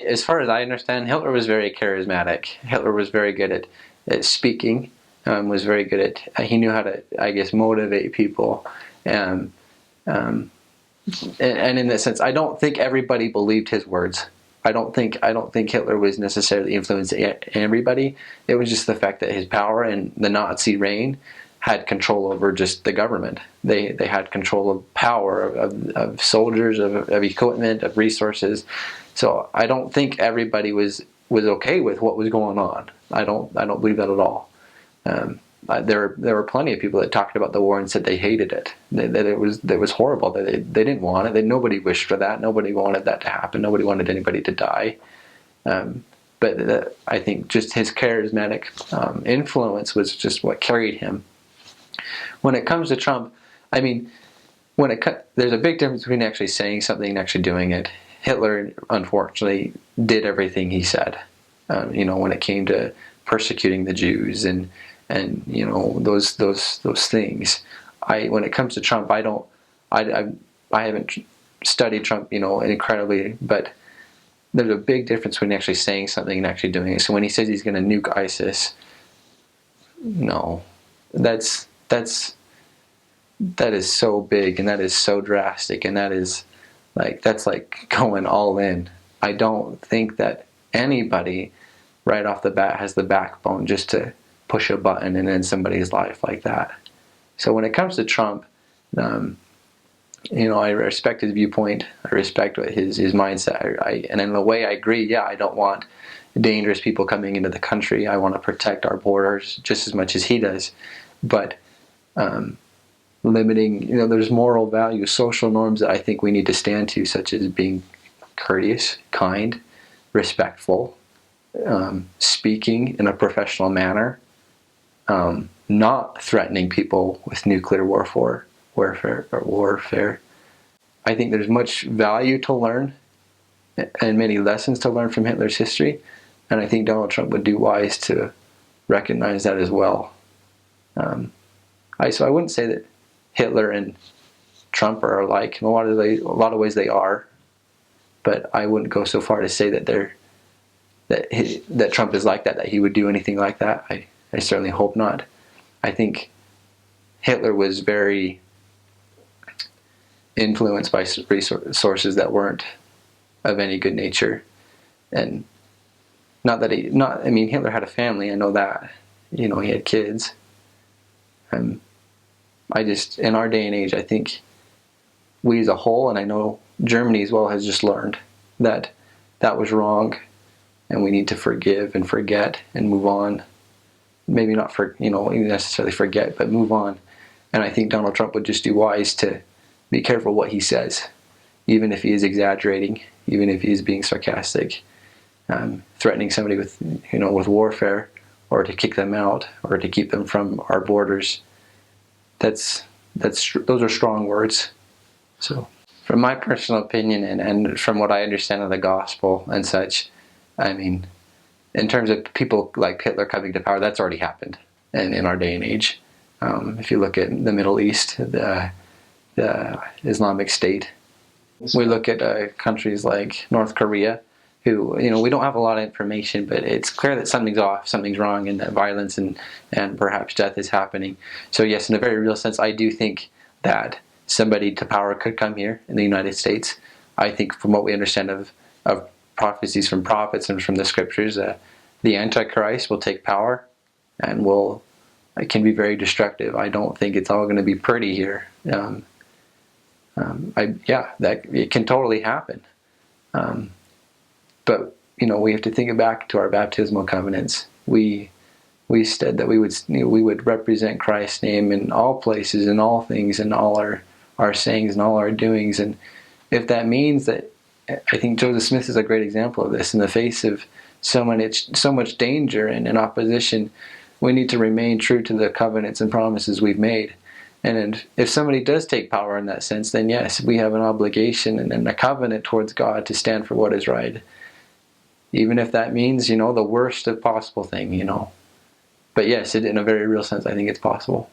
As far as I understand, Hitler was very charismatic. Hitler was very good at speaking, was very good at, he knew how to, I guess, motivate people. And, um, and in that sense, I don't think everybody believed his words. I don't think Hitler was necessarily influencing everybody. It was just the fact that his power and the Nazi reign had control over just the government. They had control of power, of soldiers, of equipment, of resources. So I don't think everybody was okay with what was going on. I don't believe that at all. There were plenty of people that talked about the war and said they hated it. That it was horrible. That they didn't want it. Nobody wished for that. Nobody wanted that to happen. Nobody wanted anybody to die. But I think just his charismatic influence was just what carried him. When it comes to Trump, I mean, there's a big difference between actually saying something and actually doing it. Hitler, unfortunately, did everything he said. When it came to persecuting the Jews and those things. When it comes to Trump, I haven't studied Trump, incredibly, but there's a big difference between actually saying something and actually doing it. So when he says he's going to nuke ISIS, no, that is so big and that is so drastic and that's like going all in. I don't think that anybody right off the bat has the backbone just to push a button and end somebody's life like that. So when it comes to Trump, I respect his viewpoint. I respect what his mindset. And in a way, I agree. Yeah, I don't want dangerous people coming into the country. I want to protect our borders just as much as he does. But limiting, there's moral values, social norms that I think we need to stand to, such as being courteous, kind, respectful, speaking in a professional manner, not threatening people with nuclear warfare. I think there's much value to learn and many lessons to learn from Hitler's history, and I think Donald Trump would do wise to recognize that as well. So I wouldn't say that Hitler and Trump are alike. In a lot of ways they are, but I wouldn't go so far to say that that Trump is like that he would do anything like that. I certainly hope not. I think Hitler was very influenced by resources that weren't of any good nature, and Hitler had a family. I know that, he had kids. In our day and age, I think we as a whole, and I know Germany as well, has just learned that was wrong, and we need to forgive and forget and move on. Maybe not necessarily forget, but move on. And I think Donald Trump would just do wise to be careful what he says, even if he is exaggerating, even if he is being sarcastic, threatening somebody with warfare, or to kick them out, or to keep them from our borders. Those are strong words. So, from my personal opinion and from what I understand of the gospel and such, in terms of people like Hitler coming to power, that's already happened in our day and age. If you look at the Middle East, the Islamic State, we look at countries like North Korea, who, we don't have a lot of information, but it's clear that something's off, something's wrong, and that violence and perhaps death is happening. So yes, in a very real sense, I do think that somebody to power could come here in the United States. I think from what we understand of prophecies from prophets and from the scriptures, the Antichrist will take power and it can be very destructive. I don't think it's all going to be pretty here. That it can totally happen. But we have to think back to our baptismal covenants. We said that we would represent Christ's name in all places, in all things, in all our sayings and all our doings. And if that means that, I think Joseph Smith is a great example of this. In the face of so much danger and opposition, we need to remain true to the covenants and promises we've made. And if somebody does take power in that sense, then yes, we have an obligation and a covenant towards God to stand for what is right. Even if that means, the worst of possible thing, But yes, in a very real sense, I think it's possible.